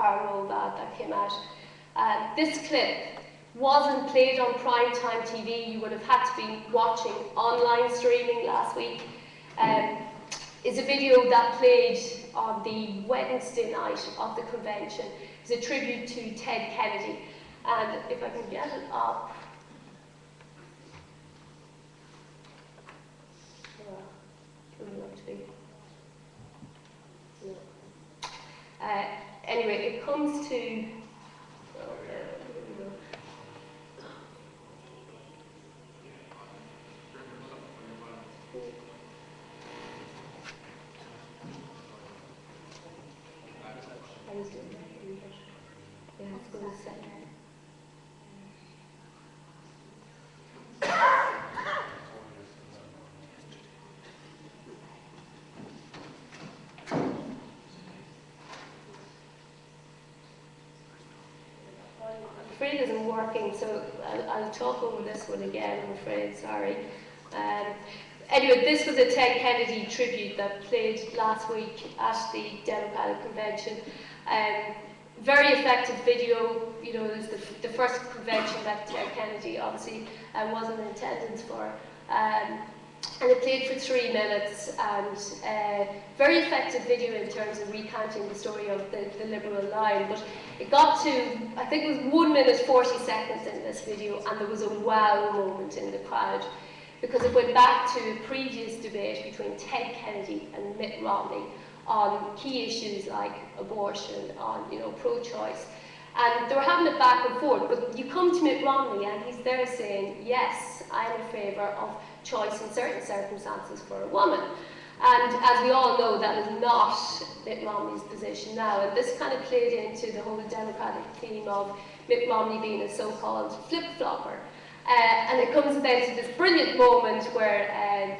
parallel that came out. This clip wasn't played on primetime TV. You would have had to be watching online streaming last week. Is a video that played on the Wednesday night of the convention. It's a tribute to Ted Kennedy. And if I can get it up. Anyway, it comes to. I'm afraid it isn't working, so I'll talk over this one again, I'm afraid, sorry. Anyway, this was a Ted Kennedy tribute that played last week at the Democratic Convention. Very effective video. You know, it was the first convention that Ted Kennedy obviously was in attendance for. And it played for 3 minutes, and very effective video in terms of recounting the story of the Liberal line. But it got to, I think it was 1 minute 40 seconds in this video, and there was a wow moment in the crowd, because it went back to a previous debate between Ted Kennedy and Mitt Romney on key issues like abortion, on pro-choice. And they were having it back and forth, but you come to Mitt Romney and he's there saying, yes, I'm in favour of choice in certain circumstances for a woman. And as we all know, that is not Mitt Romney's position now. And this kind of played into the whole Democratic theme of Mitt Romney being a so-called flip-flopper. And it comes then to this brilliant moment where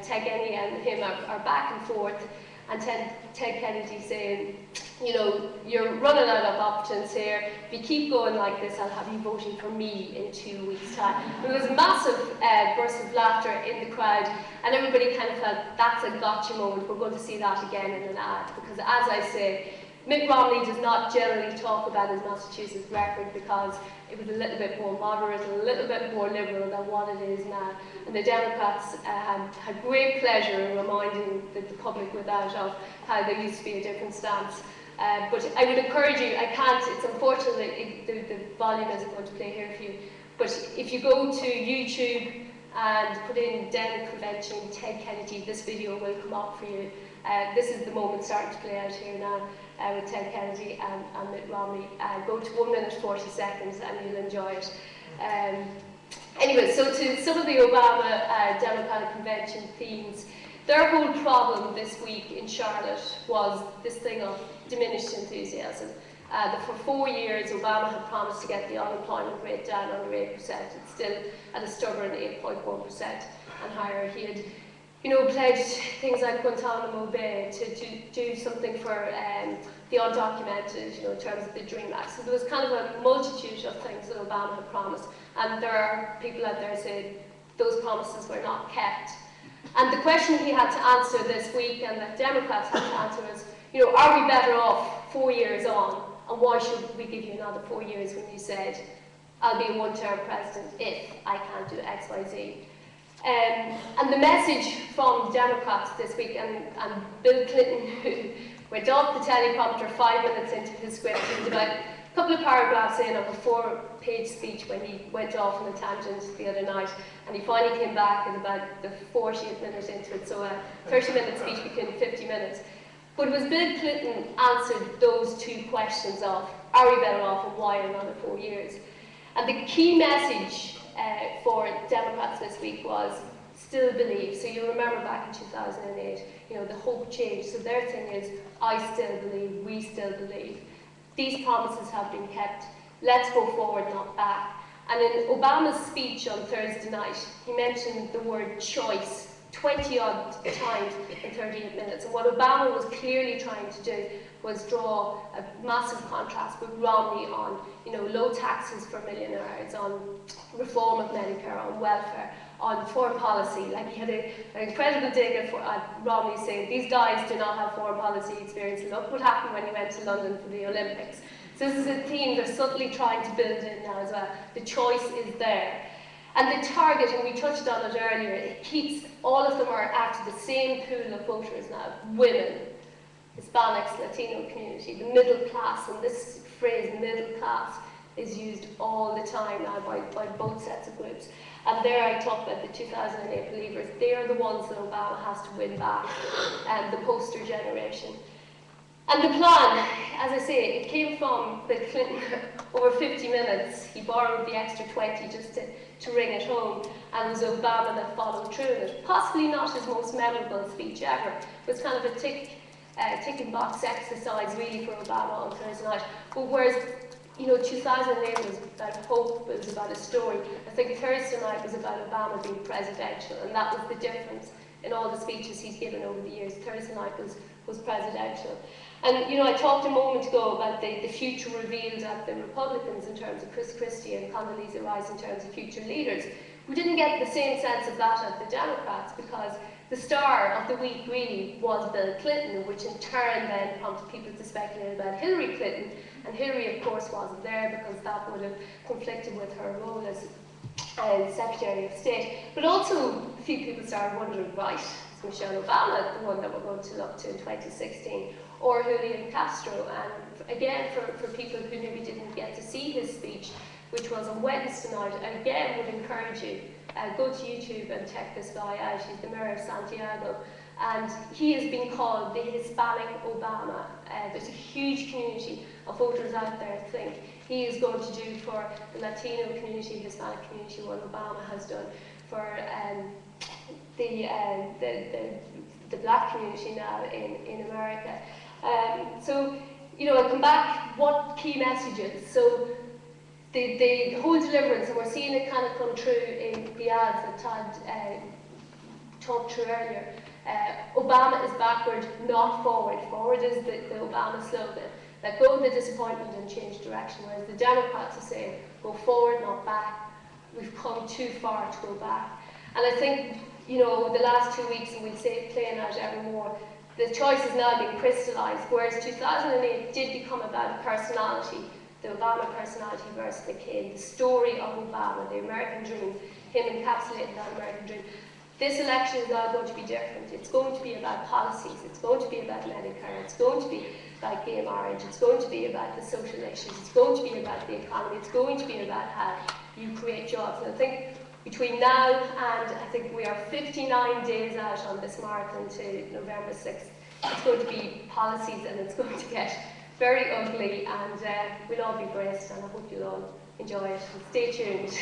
Ted Kennedy and him are back and forth, and Ted Kennedy saying, you know, you're running out of options here. If you keep going like this, I'll have you voting for me in 2 weeks' time. And there was a massive burst of laughter in the crowd, and everybody kind of felt that's a gotcha moment. We're going to see that again in an ad, because as I say, Mitt Romney does not generally talk about his Massachusetts record because it was a little bit more moderate, a little bit more liberal than what it is now. And the Democrats had great pleasure in reminding the public without of how there used to be a different stance. But I would encourage you, I can't, it's unfortunate the volume isn't going to play here for you, but if you go to YouTube and put in Dem Convention Ted Kennedy, this video will come up for you. This is the moment starting to play out here now with Ted Kennedy and Mitt Romney. Go to 1 minute 40 seconds and you'll enjoy it. Anyway, so to some of the Obama Democratic Convention themes, their whole problem this week in Charlotte was this thing of diminished enthusiasm. That for 4 years, Obama had promised to get the unemployment rate down under 8%. It's still at a stubborn 8.1% and higher. He had, pledged things like Guantanamo Bay to do something for the undocumented, in terms of the DREAM Act. So there was kind of a multitude of things that Obama had promised, and there are people out there saying those promises were not kept. And the question he had to answer this week, and that Democrats had to answer, is, are we better off 4 years on, and why should we give you another 4 years when you said, I'll be a one-term president if I can't do X, Y, Z. And the message from Democrats this week, and Bill Clinton, who went off the teleprompter 5 minutes into his script, he was about a couple of paragraphs in of a 4-page speech when he went off on a tangent the other night, and he finally came back at about the 40th minute into it, so a 30-minute speech became 50 minutes. But it was Bill Clinton answered those two questions of, are we better off and why another 4 years? And the key message for Democrats this week was still believe. So you'll remember back in 2008, the hope changed. So their thing is, I still believe, we still believe. These promises have been kept. Let's go forward, not back. And in Obama's speech on Thursday night, he mentioned the word choice 20-odd times in 38 minutes. And what Obama was clearly trying to do was draw a massive contrast with Romney on, low taxes for millionaires, on reform of Medicare, on welfare, on foreign policy. Like, he had an incredible dig at Romney saying, these guys do not have foreign policy experience. Look what happened when he went to London for the Olympics. So So this is a theme they're subtly trying to build in now as well. The choice is there. And the target, and we touched on it earlier, it keeps, all of them are after the same pool of voters now: women, Hispanics, Latino community, the middle class, and this phrase middle class is used all the time now by both sets of groups. And there I talk about the 2008 believers. They are the ones that Obama has to win back, and the poster generation. And the plan, as I say, it came from Bill Clinton over 50 minutes. He borrowed the extra 20 just to ring it home, and it was Obama that followed through with it. Possibly not his most memorable speech ever. It was kind of a ticking box exercise really for Obama on Thursday night. But whereas 2008 was about hope, it was about a story, I think Thursday night was about Obama being presidential, and that was the difference in all the speeches he's given over the years. Thursday night was presidential. And I talked a moment ago about the future revealed at the Republicans in terms of Chris Christie and Condoleezza Rice in terms of future leaders. We didn't get the same sense of that at the Democrats, because the star of the week really was Bill Clinton, which in turn then prompted people to speculate about Hillary Clinton. And Hillary, of course, wasn't there because that would have conflicted with her role as Secretary of State. But also, a few people started wondering, right, is Michelle Obama the one that we're going to look to in 2016? Or Julian Castro? And again, for people who maybe didn't get to see his speech, which was on Wednesday night, I again would encourage you, go to YouTube and check this guy out. He's the mayor of Santiago, and he has been called the Hispanic Obama. There's a huge community of voters out there who think he is going to do for the Latino community, Hispanic community, what Obama has done for the black community now in America. So, I'll come back, what key messages? So, the whole deliverance, and we're seeing it kind of come true in the ads that Todd talked through earlier. Obama is backward, not forward. Forward is the Obama slogan. Let go of the disappointment and change direction, whereas the Democrats are saying, go forward, not back. We've come too far to go back. And I think, the last 2 weeks, and we'll see it playing out ever more, the choice is now being crystallised, whereas 2008 did become about a personality, the Obama personality versus McCain, the story of Obama, the American dream, him encapsulating that American dream. This election is now going to be different. It's going to be about policies, it's going to be about Medicare, it's going to be about gay marriage, it's going to be about the social issues, it's going to be about the economy, it's going to be about how you create jobs. And I think between now and I think we are 59 days out on this marathon to November 6th, it's going to be policies, and it's going to get very ugly, and we'll all be braced, and I hope you'll all enjoy it. And stay tuned.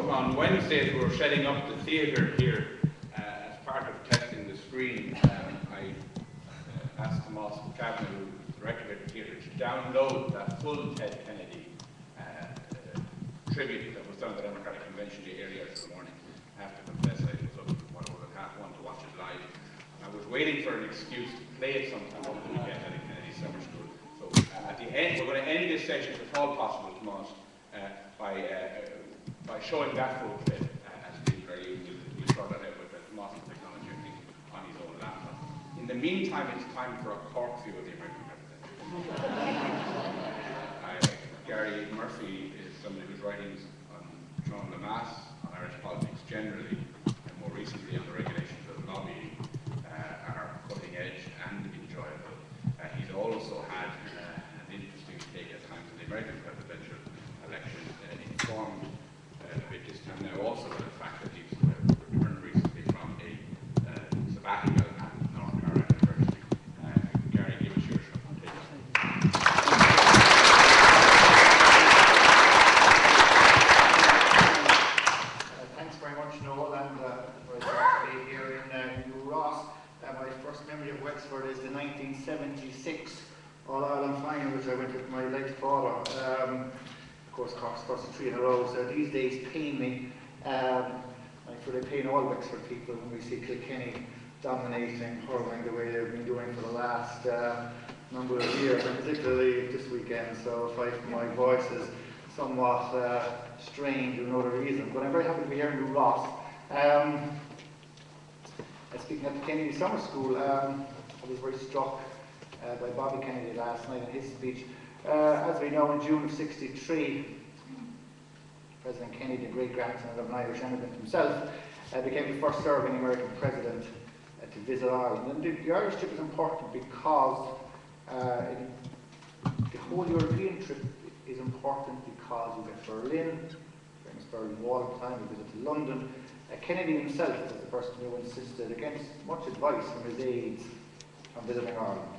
On Wednesdays, we were setting up the theatre here as part of testing the screen. I asked Tomas Kavanagh, who's the director of the theatre, to download that full Ted Kennedy tribute that was done at the Democratic Convention earlier this morning. I have to confess, I was up at over half one to watch it live. I was waiting for an excuse to play it sometime over the weekend at Kennedy Summer School. So at the end, we're going to end this session, if at all possible, Tomas, by showing that full clip as being very, we'll sort that out with the modern technology, I think, on his own laptop. In the meantime, it's time for a cork view of the American president. Gary Murphy is somebody whose writings on John Lamass, on Irish politics generally, and more recently on the regulations of lobbying, are cutting edge and enjoyable. He's also had an interesting take at times in the American presidential election, informed a bit this time now also by the fact that he's returned recently from a sabbatical at North Carolina University. Gary, give us your take. Thanks very much, Noel, and very glad to be here in New Ross. My first memory of Wexford is the 1976 All-Ireland final, which I went with my late father. Of course, Cork's first 3 in a row, so these days pain me. I'm sure they pain all Wexford people when we see Kilkenny dominating, hurling the way they've been doing for the last number of years, and particularly this weekend. So fight for my voices. somewhat strange for no other reason, but I'm very happy to be here in New Ross. Speaking at the Kennedy Summer School, I was very struck by Bobby Kennedy last night in his speech. As we know, in June of '63, President Kennedy, the great-grandson of an Irish immigrant himself, became the first serving American president to visit Ireland. And the Irish trip is important because the whole European trip is important because you get Berlin, famous Berlin Wall at the time, you visit London. Kennedy himself was the person who insisted against much advice from his aides on visiting Ireland.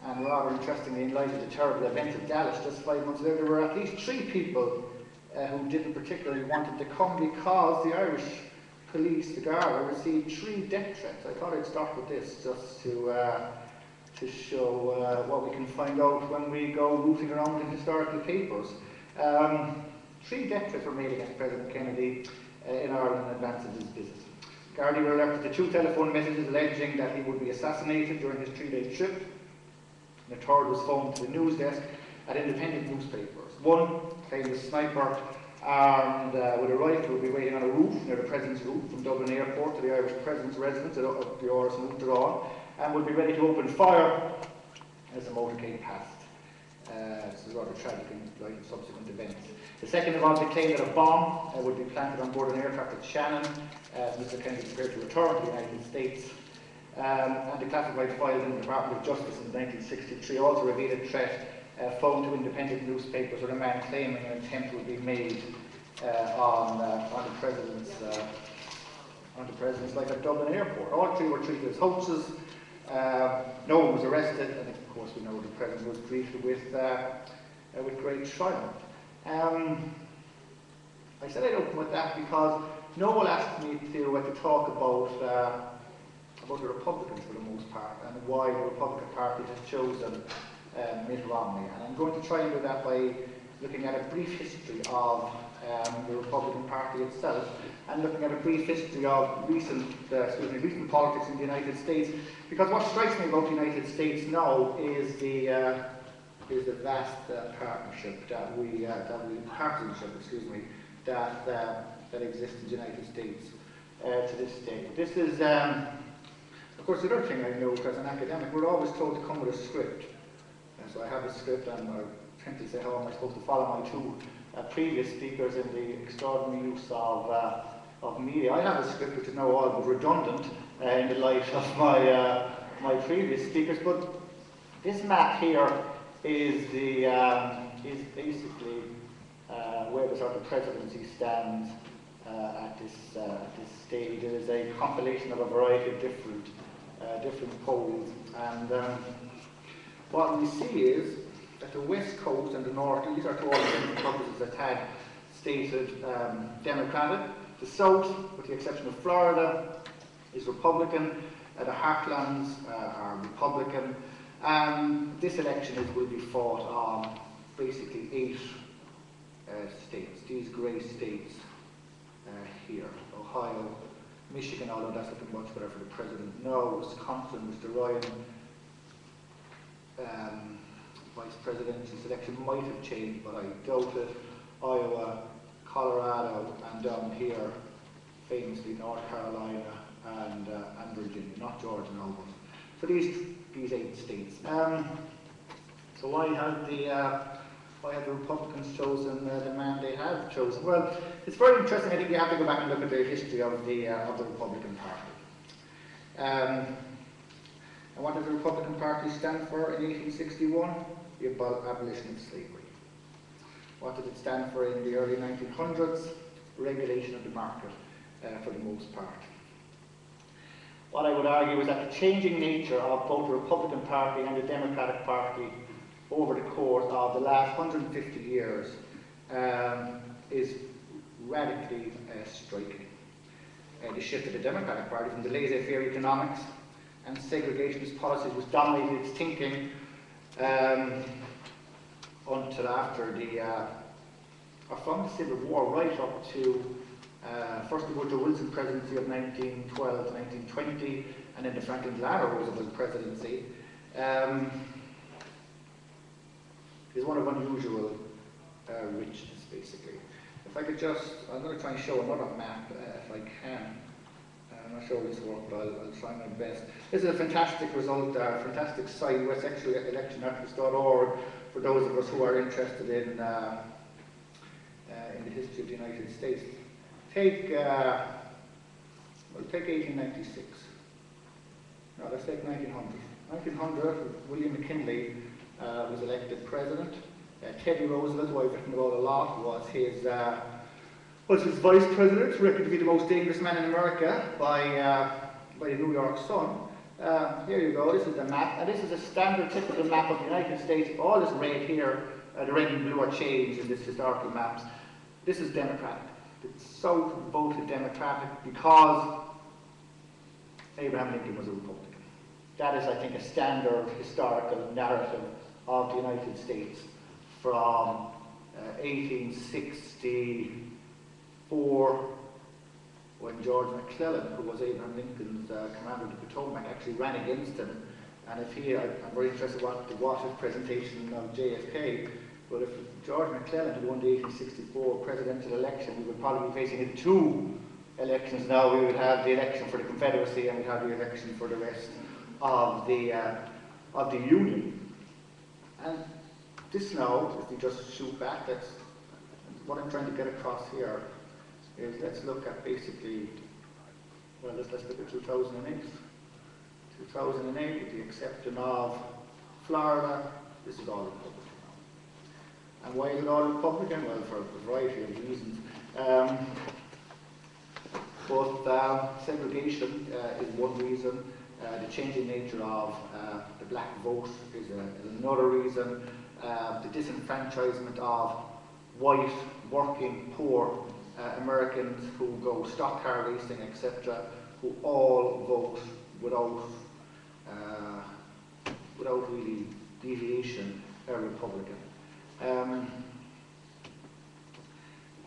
And rather interestingly, in light of the terrible events of Dallas just 5 months later, there were at least 3 people who didn't particularly want to come because the Irish police, the Garda, received 3 death threats. I thought I'd start with this just to show what we can find out when we go rooting around in historical papers. 3 death threats were made against President Kennedy in Ireland in advance of his visit. Gardaí were alerted to 2 telephone messages alleging that he would be assassinated during his 3-day trip. And a third was phoned to the news desk at independent newspapers. One claimed a sniper armed with a rifle would be waiting on a roof near the President's roof from Dublin Airport to the Irish President's residence at the Áras an Uachtaráin, and would be ready to open fire as the motorcade passed. This is rather tragic in light of subsequent events. The second involved the claim that a bomb would be planted on board an aircraft at Shannon as Mr. Kennedy prepared to return to the United States. And the classified files in the Department of Justice in 1963 also revealed a threat phoned to independent newspapers where a man claiming an attempt would be made on the President's life at Dublin Airport. All 3 were treated as hoaxes. No one was arrested, and of course we know the President was greeted with great triumph. I said I'd open with that because Noel asked me to talk about the Republicans for the most part and why the Republican Party has chosen Mitt Romney. And I'm going to try and do that by looking at a brief history of the Republican Party itself and looking at a brief history of recent politics in the United States. Because what strikes me about the United States now is the vast partnership that exists in the United States to this day. This is, of course, the other thing I know as an academic, we're always told to come with a script. So I have a script, and I tend to say, how am I supposed to follow my 2 previous speakers in the extraordinary use of media? I have a script which is now all but redundant in the light of my previous speakers, but this map here is basically where the sort of presidency stands at this stage. It is a compilation of a variety of different polls, and what we see is that the West Coast and the North, these are to all intents and purposes that had stated Democratic. The South, with the exception of Florida, is Republican. The heartlands are Republican. This election will be fought on basically 8 states, these grey states here. Ohio, Michigan, although that's looking much better for the President. No, Wisconsin, Mr. Ryan. Vice presidential selection might have changed, but I doubt it. Iowa, Colorado, and down here, famously North Carolina and Virginia, not Georgia and Albany. So these 8 states. So why have the Republicans chosen the man they have chosen? Well, it's very interesting. I think you have to go back and look at the history of the Republican Party. And what did the Republican Party stand for in 1861? The abolition of slavery. What did it stand for in the early 1900s? Regulation of the market, for the most part. What I would argue is that the changing nature of both the Republican Party and the Democratic Party over the course of the last 150 years is radically striking. The shift of the Democratic Party from the laissez-faire economics and segregationist policies which dominated its thinking until after from the Civil War right up to first the Woodrow Wilson presidency of 1912 to 1920, and then the Franklin Delano Roosevelt presidency, is one of unusual richness, basically. If I could just, I'm going to try and show another map if I can. I'm not sure this will work, but I'll try my best. This is a fantastic result, fantastic site, westextraelectionatlas.org, for those of us who are interested in the history of the United States. Take 1896. No, let's take 1900. 1900, William McKinley was elected president. Teddy Roosevelt, who I've written about a lot, was his vice president, reckoned to be the most dangerous man in America by the New York Sun. Here you go, this is the map, and this is a standard typical map of the United States. All this red here, the red and blue are changed in this historical maps. This is Democratic. The South voted Democratic because Abraham Lincoln was a Republican. That is, I think, a standard historical narrative of the United States from 1864, when George McClellan, who was Abraham Lincoln's commander of the Potomac, actually ran against him. And if I'm very interested to watch his presentation of JFK, but if George McClellan had won the 1864 presidential election, we would probably be facing two elections now. We would have the election for the Confederacy, and we'd have the election for the rest of the Union. And this now, if we just shoot back, that's what I'm trying to get across here. Is let's look at basically, well, let's look at 2008. 2008, with the exception of Florida, this is all Republican now. And why is it all Republican? Well, for a variety of reasons. But segregation is one reason. The changing nature of the black vote is another reason. The disenfranchisement of white, working, poor Americans who go stock car racing, etc., who all vote without really deviation Republican.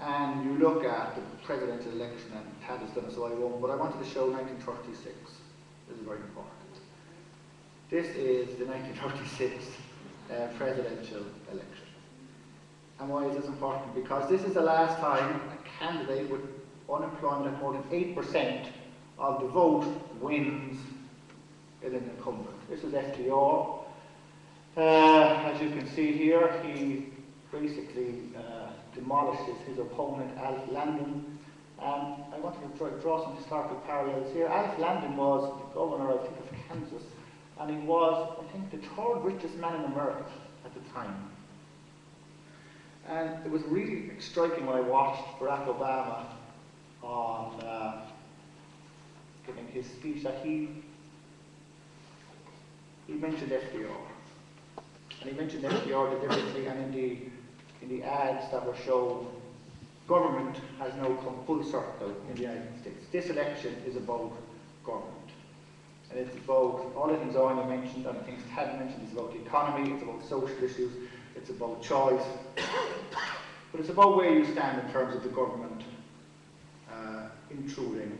And you look at the presidential election, and Tad has done it, so I won't, but I wanted to show 1936. This is very important. This is the 1936 presidential election. And why is this important? Because this is the last time a candidate with unemployment at more than 8% of the vote wins in an incumbent. This is FDR. As you can see here, he basically demolishes his opponent, Alf Landon. I wanted to draw some historical parallels here. Alf Landon was the governor, I think, of Kansas, and he was, I think, the third richest man in America at the time. And it was really striking when I watched Barack Obama on giving his speech that he mentioned FDR. And he mentioned FDR deliberately, and in the ads that were shown, government has now come full circle in the United States. This election is about government. And it's about all the things Arnie mentioned, and the things Tad mentioned. It's about the economy, it's about social issues, it's about choice. But it's about where you stand in terms of the government intruding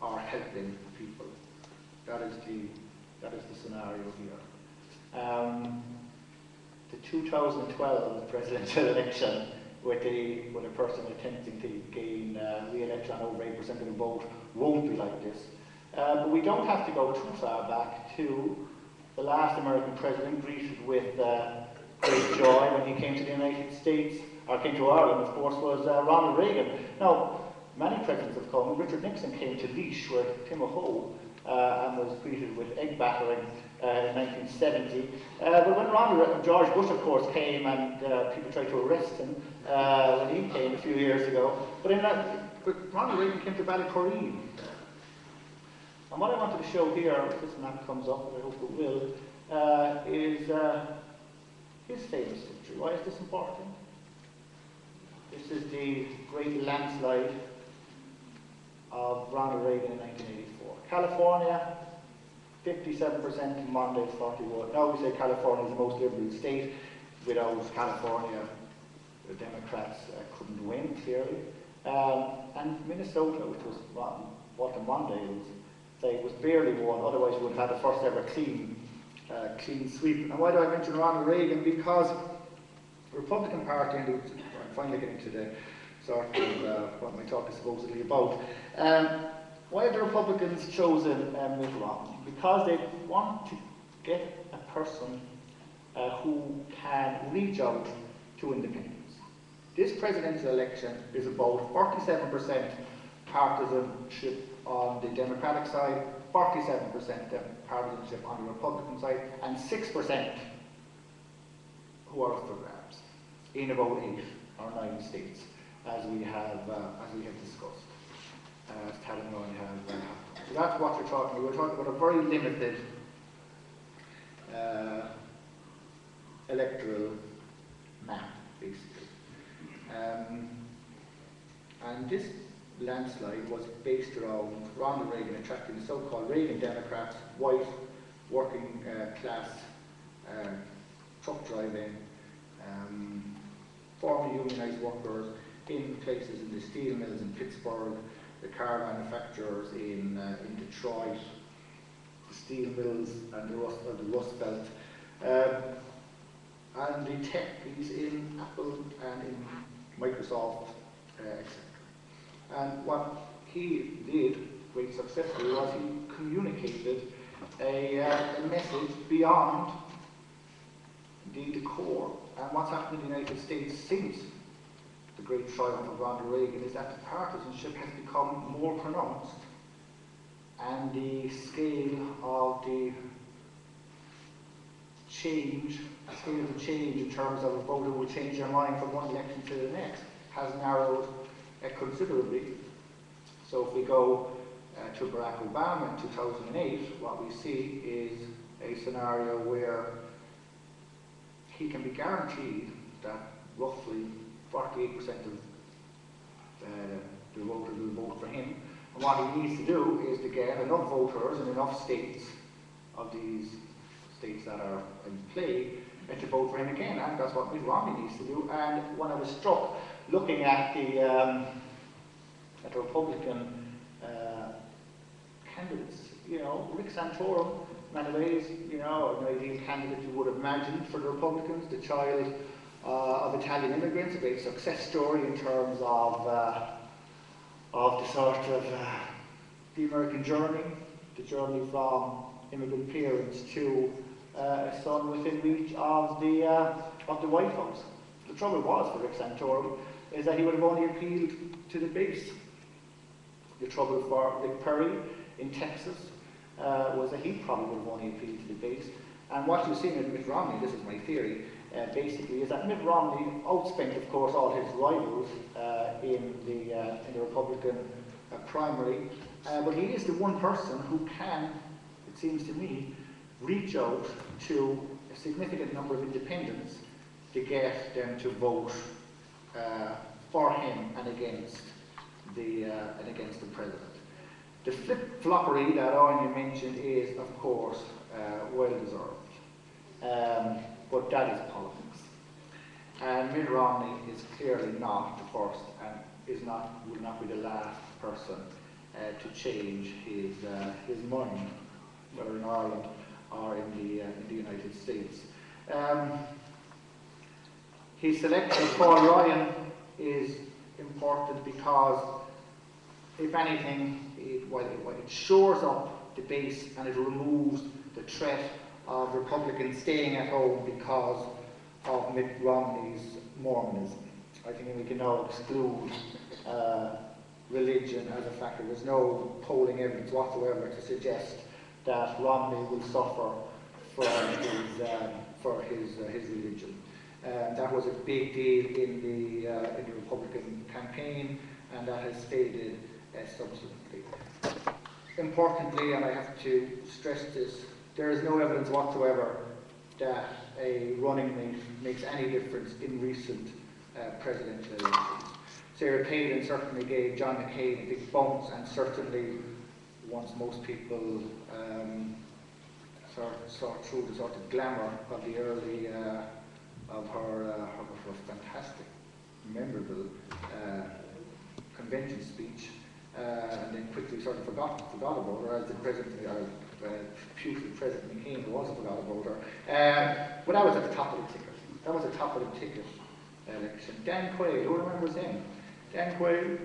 or helping people. That is the scenario here. The 2012 presidential election, with a person attempting to gain re-election on over 8% of the vote, won't be like this. But we don't have to go too far back to the last American president, greeted with great joy when he came to the United States, or came to Ireland, of course, was Ronald Reagan. Now, many presidents have come. Richard Nixon came to Laois with Tim O'Hoe and was greeted with egg battering in 1970. But when George Bush, of course, came, and people tried to arrest him when he came a few years ago. But Ronald Reagan came to Ballycoreen. And what I wanted to show here, if this map comes up, and I hope it will, is his famous victory. Why is this important? This is the great landslide of Ronald Reagan in 1984. California, 57%, Monday 41. Now we say California is the most liberal state. Without California, the Democrats couldn't win, clearly. And Minnesota, which was what the Monday was barely won, otherwise you would have had the first ever clean sweep. And why do I mention Ronald Reagan? Because The Republican Party, and I'm finally getting to the sort of what my talk is supposedly about. Why have the Republicans chosen Mitt Romney? Because they want to get a person who can reach out to independents. This presidential election is about 47% partisanship on the Democratic side, 47% partisanship on the Republican side, and 6% who are up for grabs in about 8 or 9 states, as we have discussed. So that's what we're talking about. We're talking about a very limited electoral map, basically. And this landslide was based around Ronald Reagan attracting the so-called Reagan Democrats, white, working class, truck driving, formerly unionized workers in places in the steel mills in Pittsburgh, the car manufacturers in Detroit, the steel mills and the Rust Belt, and the techies in Apple and in Microsoft, etc. And what he did very successfully was he communicated a message beyond the core. And what's happened in the United States since the great triumph of Ronald Reagan is that the partisanship has become more pronounced, and the scale of the change in terms of a voter will change their mind from one election to the next has narrowed considerably. So if we go to Barack Obama in 2008, what we see is a scenario where he can be guaranteed that roughly 48% of the voters will vote for him. And what he needs to do is to get enough voters in enough states of these states that are in play to vote for him again. And that's what Mitt Romney needs to do. And when I was struck looking at the Republican candidates, you know, Rick Santorum, in many ways, you know, an ideal candidate you would have imagined for the Republicans, the child of Italian immigrants, a great success story in terms of the sort of the American journey, the journey from immigrant parents to a son within reach of the White House. The trouble was for Rick Santorum is that he would have only appealed to the base. The trouble for Rick Perry in Texas was that he probably would have only appealed to the base. And what you've seen with Mitt Romney, this is my theory, basically, is that Mitt Romney outspent, of course, all his rivals in the Republican primary, but he is the one person who can, it seems to me, reach out to a significant number of independents to get them to vote for him and against the president. The flip-floppery that Anya mentioned is, of course, well-deserved, but that is politics. And Mitt Romney is clearly not the first and will not be the last person to change his mind, whether in Ireland or in the United States. His selection of Paul Ryan is important because, if anything, it shores up the base and it removes the threat of Republicans staying at home because of Mitt Romney's Mormonism. I think we can now exclude religion as a factor. There's no polling evidence whatsoever to suggest that Romney will suffer for his religion. That was a big deal in the Republican campaign, and that has faded subsequently. Importantly, and I have to stress this, there is no evidence whatsoever that a running mate makes any difference in recent presidential elections. Sarah Palin certainly gave John McCain big bumps, and certainly once most people saw through the sort of glamour of the early of her fantastic, memorable convention speech, and then quickly sort of forgot about her, as the president, putrid President McCain was forgot about her. But that was at the top of the ticket. That was the top of the ticket election. Dan Quayle, who remembers him? Dan Quayle,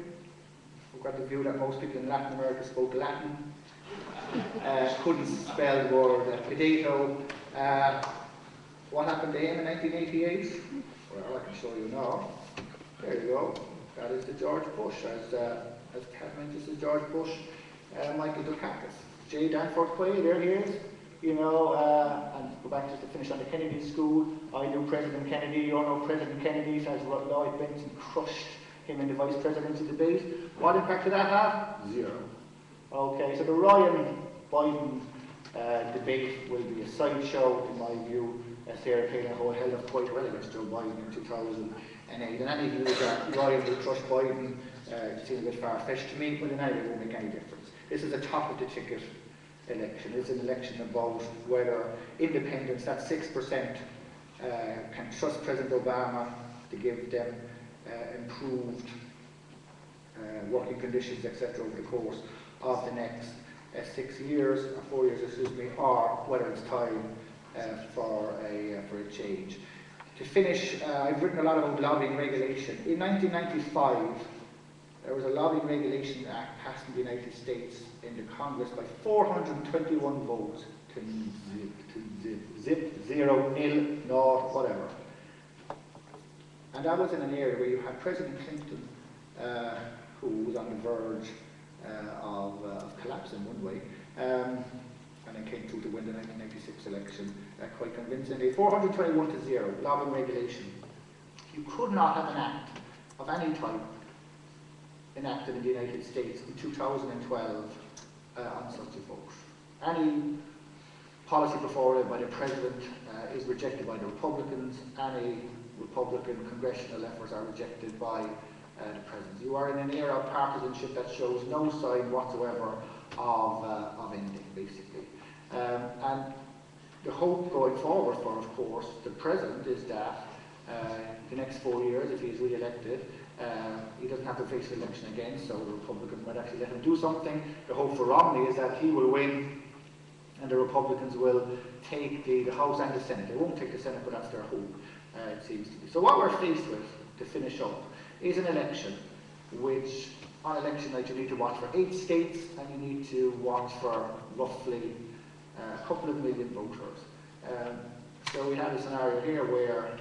who got the view that most people in Latin America spoke Latin, couldn't spell the word potato. What happened to him in 1988? Well, I can show you now. There you go. That is the George Bush, as Kat mentioned, this is George Bush, Michael Dukakis. J. Danforth Quayle, there he is. You know, and go back just to finish on the Kennedy School. I knew President Kennedy, you all know President Kennedy, as Lloyd Benson crushed him in the vice presidency debate. What impact did that have? Zero. Okay, so the Ryan-Biden debate will be a sideshow, in my view. Sarah Palin held up quite well against Joe Biden in 2008. And any view that Ryan will crush Biden seems a bit far-fetched to me, but in any way it won't make any difference. This is a top-of-the-ticket election. It's an election about whether independents, that 6%, can trust President Obama to give them improved working conditions, etc., over the course of the next 6 years, or 4 years, excuse me, or whether it's time for a change. To finish, I've written a lot about lobbying regulation. In 1995, there was a lobbying regulation act passed in the United States in the Congress by 421 votes to zip, 0, nil, naught, whatever. And that was in an area where you had President Clinton, who was on the verge of collapse in one way, and then came through to win the 1996 election quite convincingly. 421 to 0, lobbying regulation. You could not have an act of any type enacted in the United States in 2012 on such a vote. Any policy put forward by the President is rejected by the Republicans. Any Republican congressional efforts are rejected by the President. You are in an era of partisanship that shows no sign whatsoever of ending, basically. And the hope going forward for, of course, the President is that the next 4 years, if he is re-elected, he doesn't have to face the election again, so the Republicans might actually let him do something. The hope for Romney is that he will win and the Republicans will take the House and the Senate. They won't take the Senate, but that's their hope, it seems to be. So what we're faced with, to finish up, is an election which, on election night, you need to watch for 8 states and you need to watch for roughly a couple of million voters. So we have a scenario here where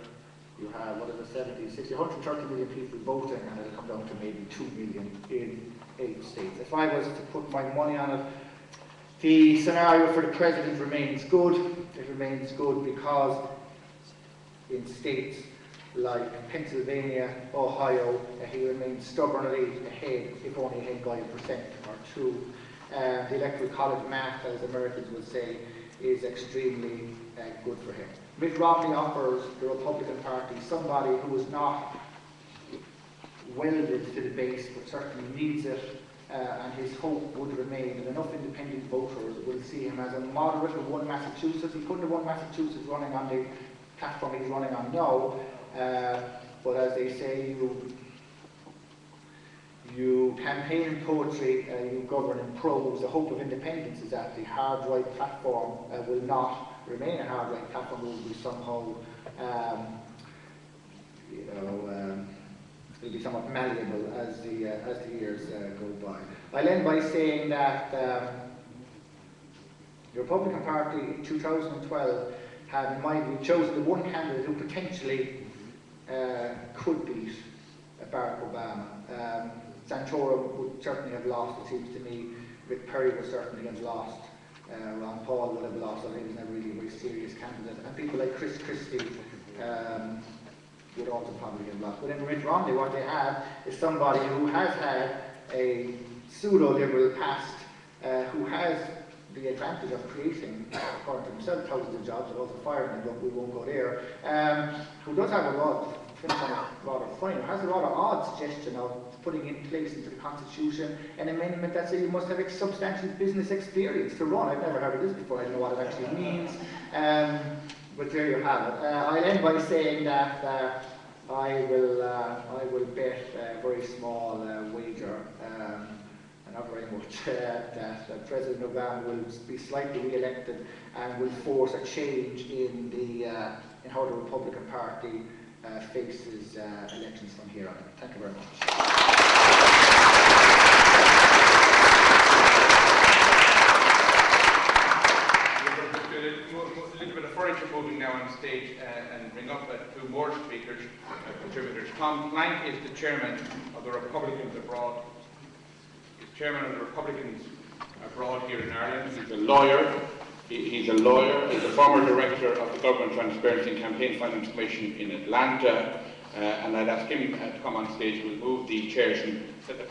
you have, what is it, 70, 60, 130 million people voting, and it'll come down to maybe 2 million in 8 states. If I was to put my money on it, the scenario for the President remains good. It remains good because in states like Pennsylvania, Ohio, he remains stubbornly ahead, if only ahead by 1% or 2. The Electoral College math, as Americans would say, is extremely good for him. Mitt Romney offers the Republican Party somebody who is not welded to the base, but certainly needs it, and his hope would remain that enough independent voters will see him as a moderate who won Massachusetts. He couldn't have won Massachusetts running on the platform he's running on now, but as they say, you campaign in poetry, you govern in prose. The hope of independence is that the hard right platform will not remain a hard right platform, will be somehow, will be somewhat malleable as the years go by. I'll end by saying that the Republican Party in 2012 have, in my view, chosen the one candidate who potentially could beat Barack Obama. Santorum would certainly have lost, it seems to me. Rick Perry would certainly have lost. Ron Paul would have lost, although he was never really a very serious candidate. And people like Chris Christie would also probably have lost. But in Mitt Romney, what they have is somebody who has had a pseudo-liberal past, who has the advantage of creating, according to himself, thousands of jobs, and also firing them, but we won't go there, who does have a rather fine, has a rather odd suggestion of putting in place into the Constitution an amendment that says you must have substantial business experience to run. I've never heard of this before, I don't know what it actually means, but there you have it. I'll end by saying that I will bet a very small wager, and not very much, that President Obama will be slightly re-elected and will force a change in how the Republican Party faces elections from here on. Thank you very much. A little bit of furniture moving now on stage and bring up two more speakers, contributors. Tom Plank is the chairman of the Republicans Abroad. He's chairman of the Republicans Abroad here in Ireland. He's a lawyer. He's a former director of the Government Transparency and Campaign Finance Commission in Atlanta. And I'd ask him to come on stage. We'll move the chairs and set the